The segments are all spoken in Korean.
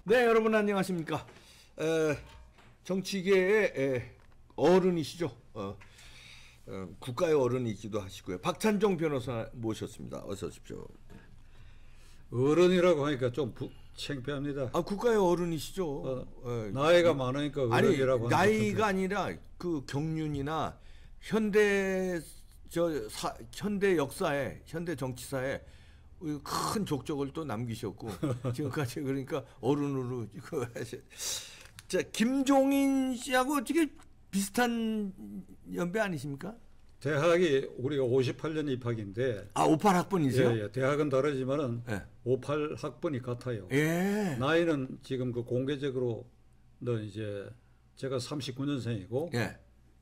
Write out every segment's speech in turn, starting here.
네, 여러분 안녕하십니까? 정치계의 어른이시죠. 국가의 어른이기도 하시고요. 박찬종 변호사 모셨습니다. 어서 오십시오. 어른이라고 하니까 좀 창피합니다. 아, 국가의 어른이시죠. 나이가 많으니까 어른이라고 하는 나이가 아니라 그 경륜이나 현대 역사에, 현대 정치사에 큰 족적을 또 남기셨고 지금까지 그러니까 어른으로 자, 김종인 씨하고 어떻게 비슷한 연배 아니십니까? 대학이 우리가 58년 입학인데 58학번이세요? 예, 대학은 다르지만은 예. 58학번이 같아요. 예. 나이는 지금 그 공개적으로는 이제 제가 39년생이고 예.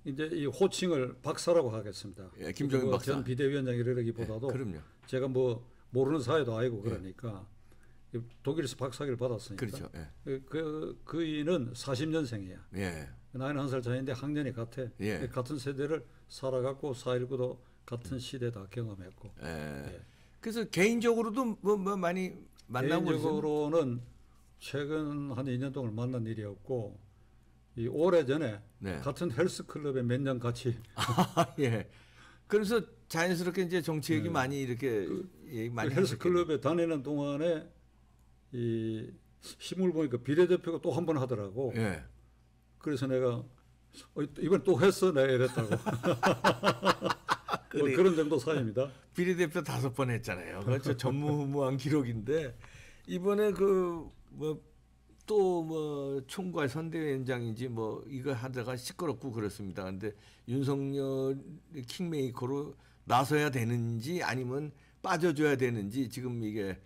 이제 이 호칭을 박사라고 하겠습니다. 예, 김종인 박사. 전 비대위원장이라기보다도 예, 그럼요. 제가 뭐 모르는 사회도 아니고 그러니까 독일에서 박사학위를 받았으니까. 그렇죠. 예. 그이는 40년생이야. 예. 나이는 한 살 차이인데 학년이 같아. 예. 같은 세대를 살아갔고 4.19도 같은 시대 다 경험했고. 예. 예. 그래서 개인적으로도 뭐 많이 만나고 개인적으로는 최근 한 2년 동안 만난 일이 없고 이 오래전에 네. 같은 헬스클럽에 몇 년 같이 예. 그래서 자연스럽게 이제 정치 얘기 많이 이렇게 많이 헬스클럽에 다니는 동안에 이 힘을 보니까 비례대표가 또 한 번 하더라고. 예. 그래서 내가 이번 또 했어 내가 이랬다고. 그래. 뭐 그런 정도 사이입니다. 비례대표 5번 했잖아요. 그렇죠. 전무후무한 기록인데 이번에 그 뭐 총괄 선대위원장인지 뭐 이거 하다가 시끄럽고 그렇습니다. 근데 윤석열 킹메이커로 나서야 되는지 아니면 빠져줘야 되는지 지금 이게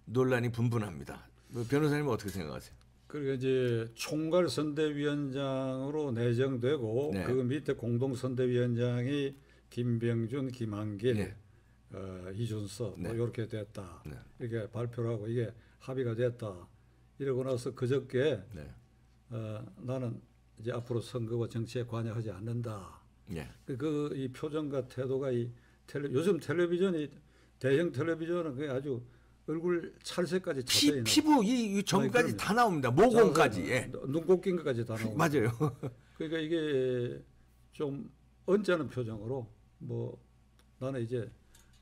논란이 분분합니다. 변호사님은 어떻게 생각하세요? 그러니까 이제 총괄 선대위원장으로 내정되고 네. 그 밑에 공동 선대위원장이 김병준, 김한길, 네. 이준석 네. 뭐 이렇게 됐다. 네. 이렇게 발표를 하고 이게 합의가 됐다. 이러고 나서 그저께 네. 나는 이제 앞으로 선거와 정치에 관여하지 않는다. 예. 이 표정과 태도가 요즘 텔레비전이 대형 텔레비전은 그게 아주 얼굴 찰색까지 자세히 피부 이 점까지 다 나옵니다. 모공까지. 예. 눈곱 낀 것까지 다 나옵니다. 맞아요. 그러니까 이게 좀 언짢은 표정으로 뭐 나는 이제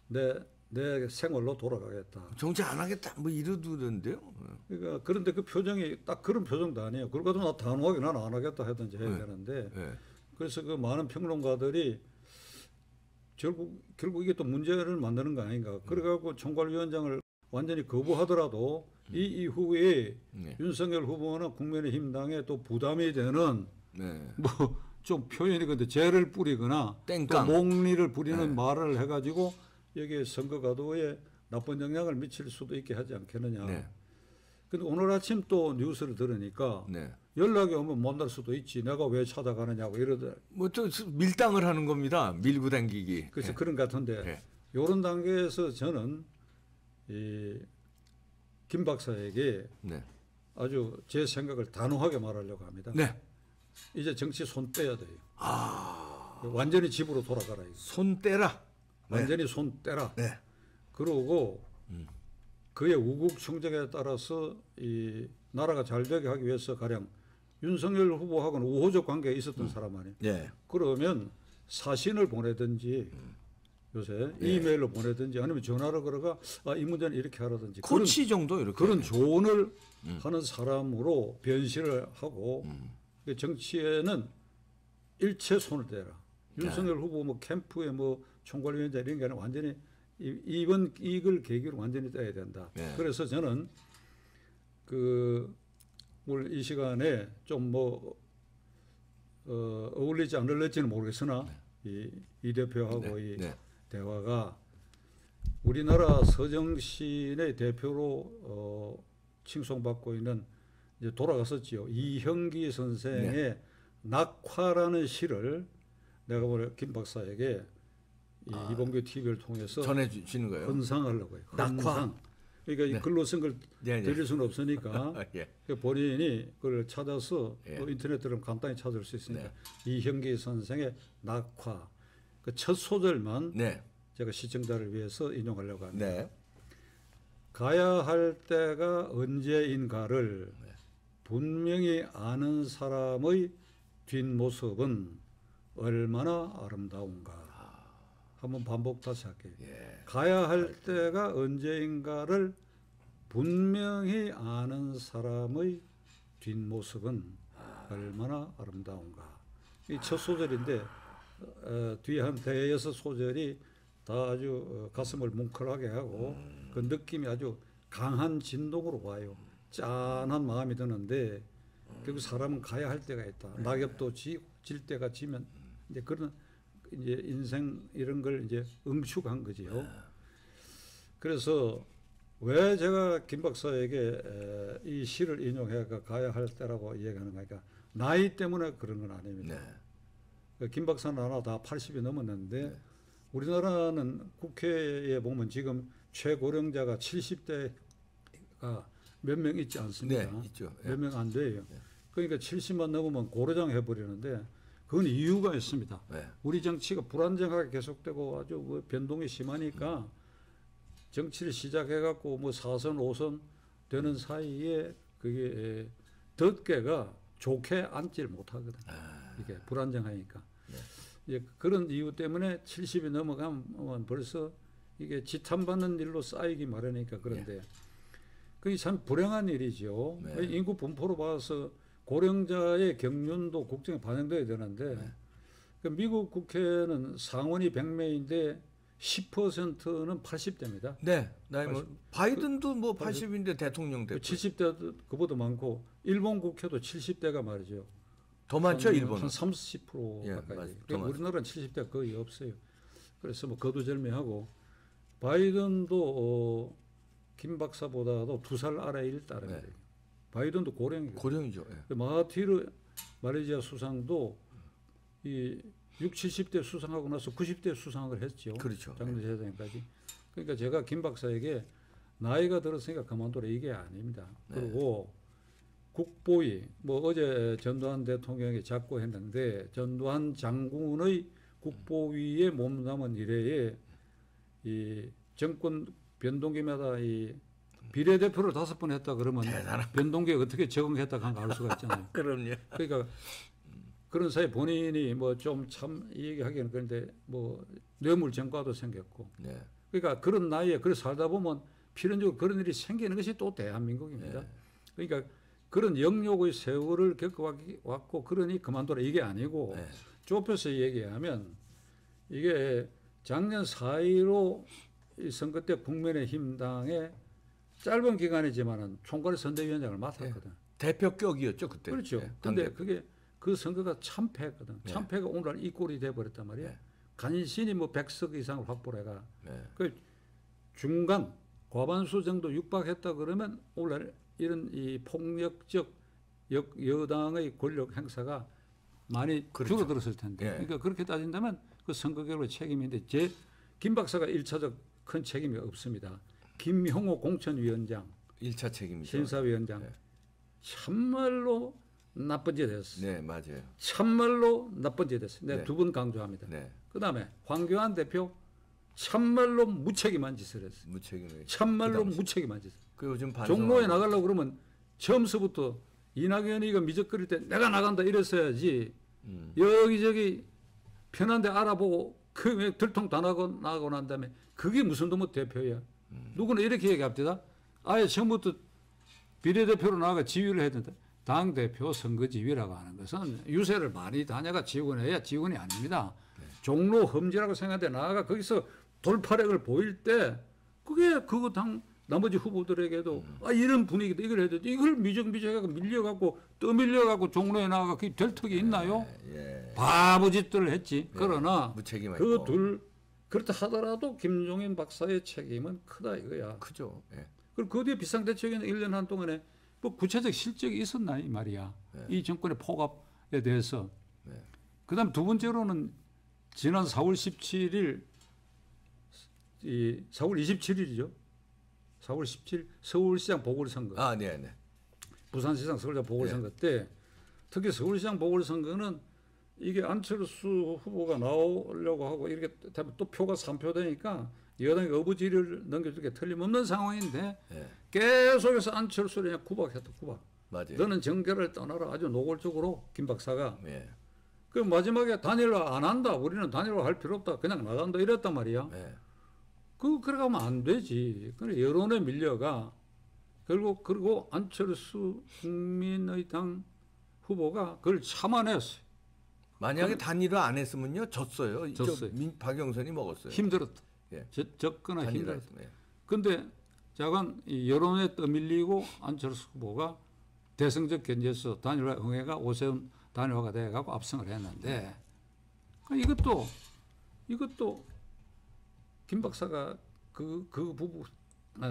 내 생활로 돌아가겠다. 정치 안 하겠다 뭐 이러던데요. 그러니까 그런데 그 표정이 딱 그런 표정도 아니에요. 그러고도 나 단호하게 나는 안 하겠다 하든지 해야 되는데 그래서 그 많은 평론가들이 결국 이게 또 문제를 만드는 거 아닌가. 그래갖고 총괄위원장을 완전히 거부하더라도 이 이후에 윤석열 후보나 국민의힘당에 또 부담이 되는 뭐 좀 표현이 근데 죄를 뿌리거나 또 몽리를 부리는 말을 해가지고 여기에 선거 가도에 나쁜 영향을 미칠 수도 있게 하지 않겠느냐. 근데 오늘 아침 또 뉴스를 들으니까 연락이 오면 못 날 수도 있지. 내가 왜 찾아가느냐고 이러더라. 뭐 또 밀당을 하는 겁니다. 밀고 당기기. 그래서 그런 것 같은데 이런 단계에서 저는 김 박사에게 아주 제 생각을 단호하게 말하려고 합니다. 이제 정치 손 떼야 돼요. 완전히 집으로 돌아가라. 이거. 손 떼라. 완전히 손 떼라. 그러고 그의 우국 충정에 따라서 이 나라가 잘 되게 하기 위해서 가령 윤석열 후보하고는 우호적 관계가 있었던 사람 아니에요. 그러면 사신을 보내든지 요새 이메일로 보내든지 아니면 전화로 걸어가 이 문제는 이렇게 하라든지 코치 정도 이렇게 그런 조언을 하는 사람으로 변신을 하고 정치에는 일체 손을 대라. 윤석열 후보 뭐 캠프에 뭐 총괄위원장 이런 게 아니라 완전히 이걸 계기로 완전히 떼야 된다. 그래서 저는 오늘 이 시간에 좀 어울리지 않을지는 모르겠으나 이 대표하고 이 대화가 우리나라 서정신의 대표로 칭송받고 있는 이제 돌아갔었지요. 이형기 선생의 낙화라는 시를 내가 오늘 김 박사에게 이봉규 TV를 통해서 전해주시는 거예요. 헌상하려고 해요. 낙화. 그러니까 이 글로 쓴 걸 드릴 수는 없으니까 본인이 그걸 찾아서 인터넷 들으면 간단히 찾을 수 있으니까 이형기 선생의 낙화 그 첫 소절만 제가 시청자를 위해서 인용하려고 합니다. 가야 할 때가 언제인가를 분명히 아는 사람의 뒷모습은 얼마나 아름다운가. 한번 반복 다시 할게요. 예. 가야 할 때가 언제인가를 분명히 아는 사람의 뒷모습은 얼마나 아름다운가. 이 첫 소절인데 뒤에 한 대여섯 소절이 다 아주 가슴을 뭉클하게 하고 그 느낌이 아주 강한 진동으로 와요. 짠한 마음이 드는데 결국 사람은 가야 할 때가 있다. 낙엽도 질 때가 지면 이제 그런 이제 인생 이런 걸 이제 응축한 거지요. 그래서 왜 제가 김 박사에게 이 시를 인용해가 가야 할 때라고 이야기하는 거니까 나이 때문에 그런 건 아닙니다. 김 박사는 아마 다 80이 넘었는데 우리나라는 국회에 보면 지금 최고령자가 70대가 몇 명 있지 않습니까? 네, 있죠. 몇 명 안 돼요. 그러니까 70만 넘으면 고려장 해버리는데 그건 이유가 있습니다. 우리 정치가 불안정하게 계속되고 아주 뭐 변동이 심하니까 정치를 시작해갖고 뭐 4선, 5선 되는 사이에 그게 덧개가 좋게 앉질 못하거든. 이게 불안정하니까. 이제 그런 이유 때문에 70이 넘어가면 벌써 이게 지탄받는 일로 쌓이기 마련이니까 그런데 그게 참 불행한 일이죠. 인구 분포로 봐서 고령자의 경륜도 국정에 반영돼야 되는데 그 미국 국회는 상원이 100명인데 10%는 80대입니다. 네, 나이 뭐 바이든도 뭐 80인데 대통령 됐고 70대도 그보다 많고 일본 국회도 70대가 말이죠. 더 많죠, 일본은. 한 30% 가까이. 우리나라는 70대가 거의 없어요. 그래서 뭐 거두절미하고 바이든도 김 박사보다도 2살 아래일 따릅니다. 바이든도 고령이죠. 마하티르 말레이시아 수상도 이 60, 70대 수상하고 나서 90대 수상을 했죠. 그렇죠. 작년 재작년까지. 그러니까 제가 김 박사에게 나이가 들었으니까 그만둬라 이게 아닙니다. 그리고 국보위 뭐 어제 전두환 대통령이 작고했는데 전두환 장군의 국보위에 몸담은 이래에 이 정권 변동기마다 이 비례대표를 5번 했다 그러면 변동기에 어떻게 적응했다 한 거 알 수가 있잖아요. 그럼요. 그러니까 그런 사이 본인이 뭐 좀 참 얘기하기는 그런데 뭐 뇌물증과도 생겼고. 그러니까 그런 나이에 그래 살다 보면 필연적으로 그런 일이 생기는 것이 또 대한민국입니다. 그러니까 그런 영욕의 세월을 겪어왔고 그러니 그만둬라 이게 아니고 좁혀서 얘기하면 이게 작년 4.15 선거 때 국민의힘당의 짧은 기간이지만은 총괄 선대위원장을 맡았거든. 대표격이었죠 그때. 그렇죠. 근데 그게 그 선거가 참패했거든. 참패가 오늘 이 꼴이 돼버렸단 말이야. 간신히 뭐 100석 이상을 확보를 해가. 그 중간 과반수 정도 육박했다 그러면 오늘 이런 이 폭력적 여당의 권력 행사가 많이 줄어들었을 텐데. 그러니까 그렇게 따진다면 그 선거 결과의 책임인데 김 박사가 1차적 큰 책임이 없습니다. 김형호 공천위원장, 1차 책임이죠. 심사위원장, 참말로 나쁜 짓 했어. 네, 맞아요. 참말로 나쁜 짓 했어. 내가 2번 강조합니다. 그다음에 황교안 대표 참말로 무책임한 짓을 했어. 참말로 무책임한 짓. 그 요즘 종로에 나가려고 그러면 처음서부터 이낙연이가 미적거릴 때 내가 나간다 이랬어야지. 여기저기 편한 데 알아보고 그 들통 다 나고 난 다음에 그게 무슨 놈의 대표야. 누구는 이렇게 얘기합니다. 아예 처음부터 비례대표로 나가 지휘를 해야 된다. 당대표 선거지휘라고 하는 것은 유세를 많이 다녀가 지원해야 지원이 아닙니다. 종로 험지라고 생각하는데 나가 거기서 돌파력을 보일 때 그게 그거 당 나머지 후보들에게도 이런 분위기다 이걸 해야 돼. 이걸 미적미적하고 밀려갖고 떠밀려갖고 종로에 나가 그게 될 턱이 있나요? 바보짓들을 했지. 그러나 그 둘 그렇다 하더라도 김종인 박사의 책임은 크다 이거야. 크죠. 그리고 그 뒤에 비상대책위는 1년 한 동안에 뭐 구체적 실적이 있었나 이 말이야. 이 정권의 폭압에 대해서. 그다음 두 번째로는 지난 4월 17일, 4월 27일이죠. 4월 17일 서울시장 보궐선거. 네. 부산시장 서울시장 보궐선거 때 특히 서울시장 보궐선거는 이게 안철수 후보가 나오려고 하고 이렇게 또 표가 3표 되니까 여당이 어부지리를 넘겨주게 틀림없는 상황인데 계속해서 안철수를 그냥 구박했다. 구박. 맞아요. 너는 정계를 떠나라. 아주 노골적으로 김 박사가. 예. 그 마지막에 단일화 안 한다. 우리는 단일화 할 필요 없다. 그냥 나간다. 이랬단 말이야. 예. 그래 가면 안 되지. 그래 여론에 밀려가 결국 그리고 안철수 국민의당 후보가 그걸 참아냈어요. 만약에 단일화 안 했으면요 졌어요. 졌어요. 박영선이 먹었어요. 힘들었다. 예. 접거나 힘들었다. 예. 근데 자관 이 여론에 떠밀리고 안철수 후보가 대승적 견제에서 단일화 응해가 오세훈 단일화가 돼가고 압승을 했는데 이것도 김 박사가 그 부분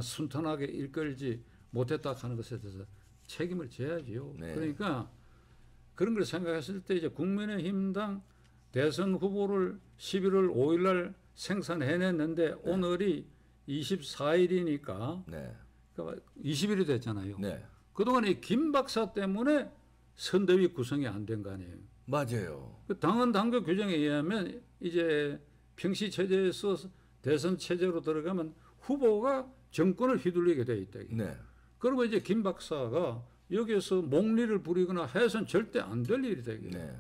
순탄하게 이끌지 못했다 하는 것에 대해서 책임을 져야지요. 네. 그러니까 그런 걸 생각했을 때 이제 국민의힘당 대선 후보를 11월 5일 날 생산해냈는데 네. 오늘이 24일이니까 네. 그러니까 20일이 됐잖아요. 네. 그동안 이 김 박사 때문에 선대위 구성이 안 된 거 아니에요. 맞아요. 그 당헌 당규 규정에 의하면 이제 평시 체제에서 대선 체제로 들어가면 후보가 정권을 휘둘리게 돼 있다. 네. 그러면 이제 김 박사가 여기에서 몽리를 부리거나 해서는 절대 안 될 일이 되게. 네.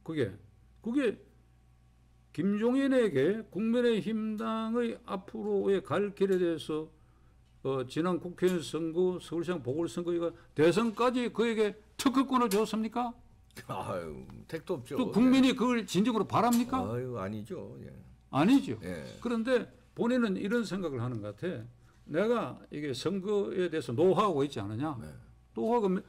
그게 김종인에게 국민의힘당의 앞으로의 갈 길에 대해서 지난 국회의원 선거, 서울시장 보궐선거 이거 대선까지 그에게 특허권을 줬습니까? 아유, 택도 없죠. 또 국민이 그걸 진정으로 바랍니까? 아유, 아니죠. 예. 아니죠. 예. 그런데 본인은 이런 생각을 하는 것 같아. 내가 이게 선거에 대해서 노하우가 있지 않느냐? 네. 노하우가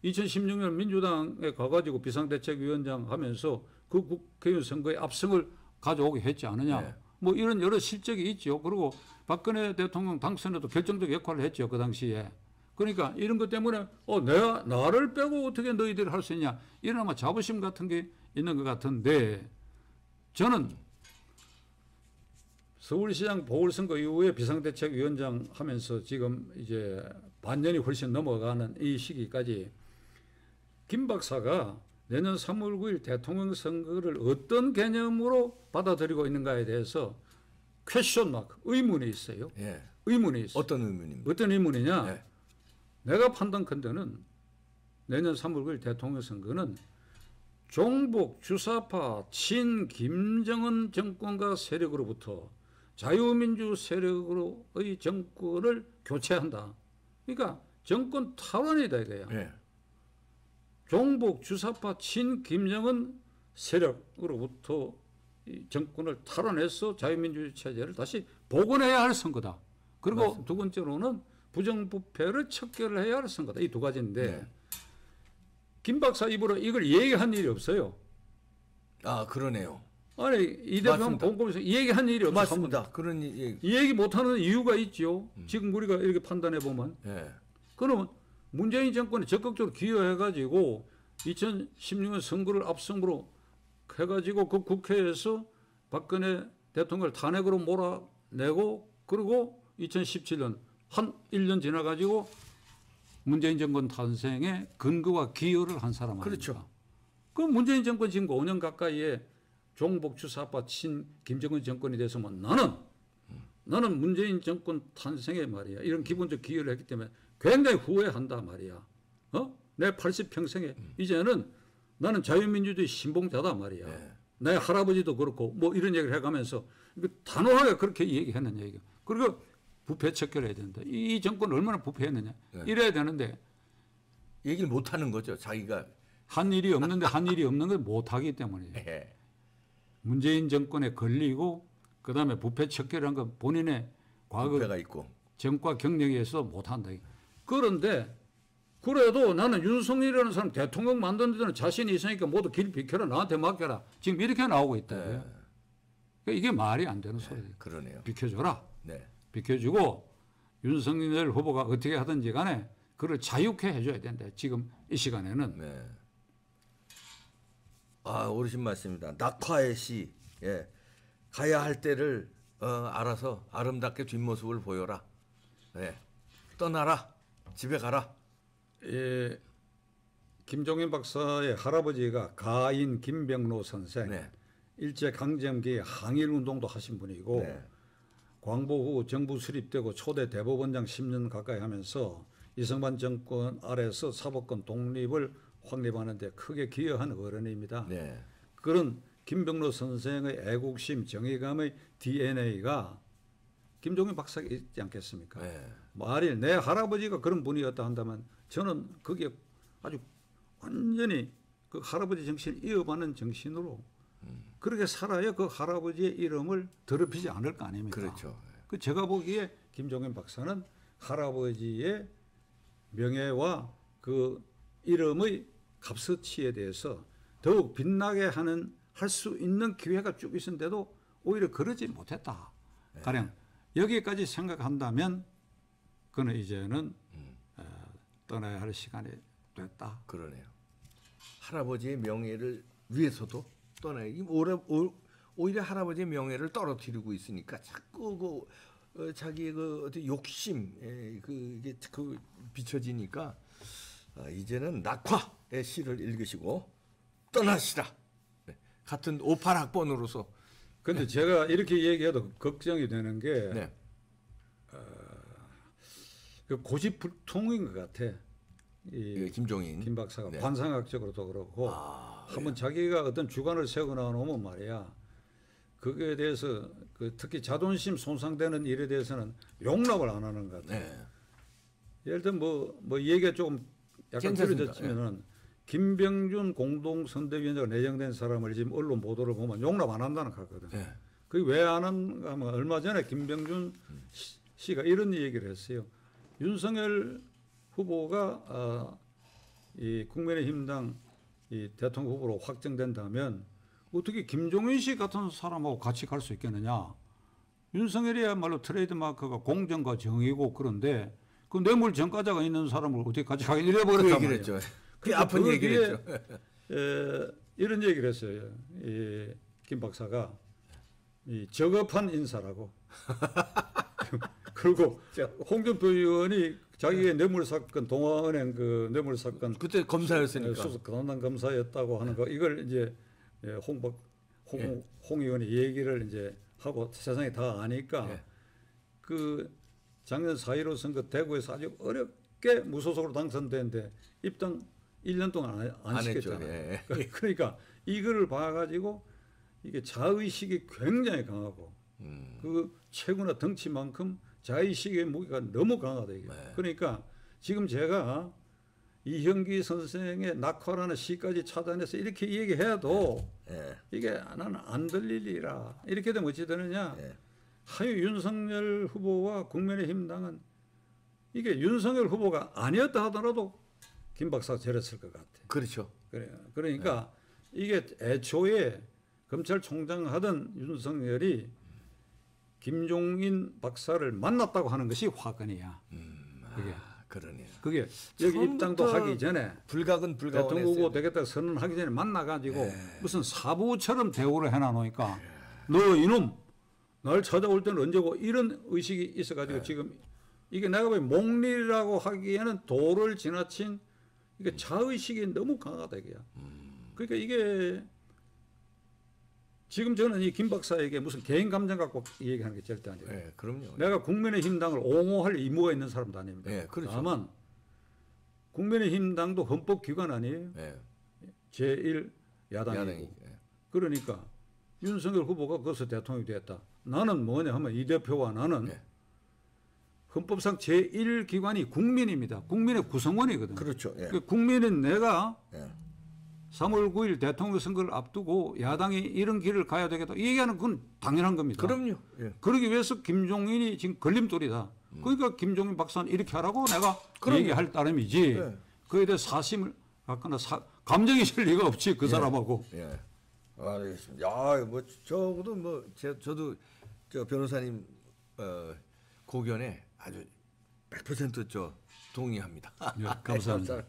2016년 민주당에 가가지고 비상대책위원장 하면서 그 국회의원 선거에 압승을 가져오게 했지 않느냐? 네. 뭐 이런 여러 실적이 있죠. 그리고 박근혜 대통령 당선에도 결정적 역할을 했죠. 그 당시에. 그러니까 이런 것 때문에 내가 나를 빼고 어떻게 너희들이 할 수 있냐? 이런 아마 자부심 같은 게 있는 것 같은데 저는 서울시장 보궐선거 이후에 비상대책위원장 하면서 지금 이제 반년이 훨씬 넘어가는 이 시기까지 김 박사가 내년 3월 9일 대통령 선거를 어떤 개념으로 받아들이고 있는가에 대해서 퀘스천 마크, 의문이 있어요. 예. 의문이 있어요. 어떤 의문입니까? 어떤 의문이냐? 네. 내가 판단컨대는 내년 3월 9일 대통령 선거는 종북, 주사파, 친 김정은 정권과 세력으로부터 자유민주 세력으로의 정권을 교체한다. 그러니까 정권 탈환이다 이거야. 네. 종북, 주사파, 친 김정은 세력으로부터 이 정권을 탈환해서 자유민주 체제를 다시 복원해야 할 선거다. 그리고 맞습니다. 두 번째로는 부정부패를 척결을 해야 할 선거다. 이 두 가지인데 네. 김 박사 입으로 이걸 얘기한 일이 없어요. 아, 그러네요. 아니 이 대표는 본고에서 얘기한 일이 없어요. 맞습니다. 그런 이 얘기 못하는 이유가 있죠. 지금 우리가 이렇게 판단해 보면. 예. 그러면 문재인 정권이 적극적으로 기여해가지고 2016년 선거를 압승으로 해가지고 그 국회에서 박근혜 대통령을 탄핵으로 몰아내고 그리고 2017년 한 1년 지나가지고 문재인 정권 탄생에 근거와 기여를 한 사람 아닙니까? 그렇죠. 그 문재인 정권 지금 5년 가까이에 종북 주사파 친 김정은 정권이 돼서면 나는 문재인 정권 탄생에 말이야 이런 기본적 기여를 했기 때문에 굉장히 후회한다 말이야. 내 80평생에 이제는 나는 자유민주주의 신봉자다 말이야. 네. 내 할아버지도 그렇고 뭐 이런 얘기를 해가면서 단호하게 그렇게 얘기했느냐 이거. 그리고 부패 척결해야 된다. 이 정권 얼마나 부패했느냐. 네. 이래야 되는데 얘기를 못 하는 거죠. 자기가 한 일이 없는데 한 일이 없는 걸 못하기 때문이에요. 예. 문재인 정권에 걸리고 그다음에 부패 척결한 건 본인의 과거 부패가 있고 정과 경력에 의해서 못한다. 그런데 그래도 나는 윤석열이라는 사람 대통령 만드는 데는 자신이 있으니까 모두 길 비켜라 나한테 맡겨라. 지금 이렇게 나오고 있다. 네. 그러니까 이게 말이 안 되는 소리예요. 그러네요. 비켜줘라. 네. 비켜주고 윤석열 후보가 어떻게 하든지 간에 그걸 자유케 해줘야 된다. 지금 이 시간에는. 네. 아, 어르신 말씀입니다. 낙화의 시. 예. 가야 할 때를 알아서 아름답게 뒷모습을 보여라. 네. 떠나라. 집에 가라. 예, 김종인 박사의 할아버지가 가인 김병로 선생, 네. 일제 강점기 항일 운동도 하신 분이고 네. 광복 후 정부 수립되고 초대 대법원장 10년 가까이 하면서 이승만 정권 아래서 사법권 독립을 확립하는 데 크게 기여한 어른입니다. 네. 그런 김병로 선생의 애국심, 정의감의 DNA가 김종인 박사가 있지 않겠습니까? 네. 만일 내 할아버지가 그런 분이었다 한다면 저는 거기에 아주 완전히 그 할아버지 정신을 이어받는 정신으로 그렇게 살아야 그 할아버지의 이름을 더럽히지 않을 거 아닙니까? 그렇죠. 그 제가 보기에 김종인 박사는 할아버지의 명예와 그 이름의 값어치에 대해서 더욱 빛나게 할 수 있는 기회가 쭉 있었는데도 오히려 그러지 못했다. 네. 가령 여기까지 생각한다면 그는 이제는 떠나야 할 시간이 됐다. 그러네요. 할아버지의 명예를 위해서도 떠나요. 오히려 할아버지의 명예를 떨어뜨리고 있으니까 자꾸 자기의 그 어떤 욕심 그게 비춰지니까 이제는 낙화의 시를 읽으시고 떠나시라. 네. 같은 58학번으로서. 근데 제가 이렇게 얘기해도 걱정이 되는 게 네. 그 고집불통인 것 같아. 이 김종인 김 박사가 네. 반상학적으로도 그렇고 한번 자기가 어떤 주관을 세우고 나오면 말이야. 그거에 대해서 특히 자존심 손상되는 일에 대해서는 용납을 안 하는 것 같아. 네. 예를 들면 뭐 얘기가 조금 약간 길어졌지만은 김병준 공동선대위원장가 내정된 사람을 지금 언론 보도를 보면 용납 안 한다는 거 같거든. 네. 그게 왜 안 하는가 하면 얼마 전에 김병준 씨가 이런 얘기를 했어요. 윤석열 후보가 이 국민의힘당 이 대통령 후보로 확정된다면 어떻게 김종인 씨 같은 사람하고 같이 갈 수 있겠느냐. 윤석열이야말로 트레이드마크가 공정과 정의고 그런데 그 뇌물 전과자가 있는 사람을 어떻게 같이 가긴 이래버렸단 말이에요. 그 아픈 얘기를 했죠. 이런 얘기를 했어요. 김 박사가 이 저급한 인사라고. 그리고 홍준표 의원이 자기의 뇌물 사건, 동아은행 그 뇌물 사건 그때 검사였으니까 수석 담당 검사였다고 하는 거 이걸 이제 홍 의원이 얘기를 이제 하고 세상이 다 아니까 그 작년 4.15 선거 대구에서 아주 어렵게 무소속으로 당선됐는데 입당 1년 동안 안 시켰잖아요. 그러니까 이거를 봐가지고 이게 자의식이 굉장히 강하고 그 최고나 덩치만큼 자의식의 무게가 너무 강하다 이게. 그러니까 지금 제가 이형기 선생의 낙화라는 시까지 찾아내서 이렇게 얘기해도 이게 나는 안 들리리라. 이렇게 되면 어찌 되느냐. 하여 윤석열 후보와 국민의힘당은 이게 윤석열 후보가 아니었다 하더라도 김 박사가 저랬을 것 같아. 그렇죠. 그러니까 이게 애초에 검찰총장 하던 윤석열이 김종인 박사를 만났다고 하는 것이 화근이야. 그게. 그러네요. 그게 여기 입당도 하기 전에 불가근 대통령 후보 되겠다 선언하기 전에 만나가지고 무슨 사부처럼 대우를 해놔놓으니까 너 이놈 날 찾아올 때는 언제고 이런 의식이 있어가지고 지금 이게 내가 보기엔 목리라고 하기에는 도를 지나친 이게 자의식이 너무 강하다 이게야. 그러니까 이게 지금 저는 이 김 박사에게 무슨 개인 감정 갖고 얘기하는 게 절대 아니에요. 네, 그럼요. 내가 국민의힘당을 옹호할 의무가 있는 사람도 아닙니다. 네, 그렇죠. 다만 국민의힘당도 헌법기관 아니에요. 네. 제1 야당이고. 그러니까 윤석열 후보가 거기서 대통령이 됐다. 나는 뭐냐 하면 이 대표와 나는 헌법상 제1기관이 국민입니다. 국민의 구성원이거든요. 그렇죠. 국민은 내가 3월 9일 대통령 선거를 앞두고 야당이 이런 길을 가야 되겠다. 이 얘기하는 건 당연한 겁니다. 그럼요. 그러기 위해서 김종인이 지금 걸림돌이다. 그러니까 김종인 박사는 이렇게 하라고 내가 얘기할 따름이지. 그에 대해 사심을 갖거나 감정이 실 리가 없지 그 사람하고. 알겠습니다. 야, 뭐 저도 뭐 저도 저 변호사님 고견에 아주 100% 동의합니다. 감사합니다.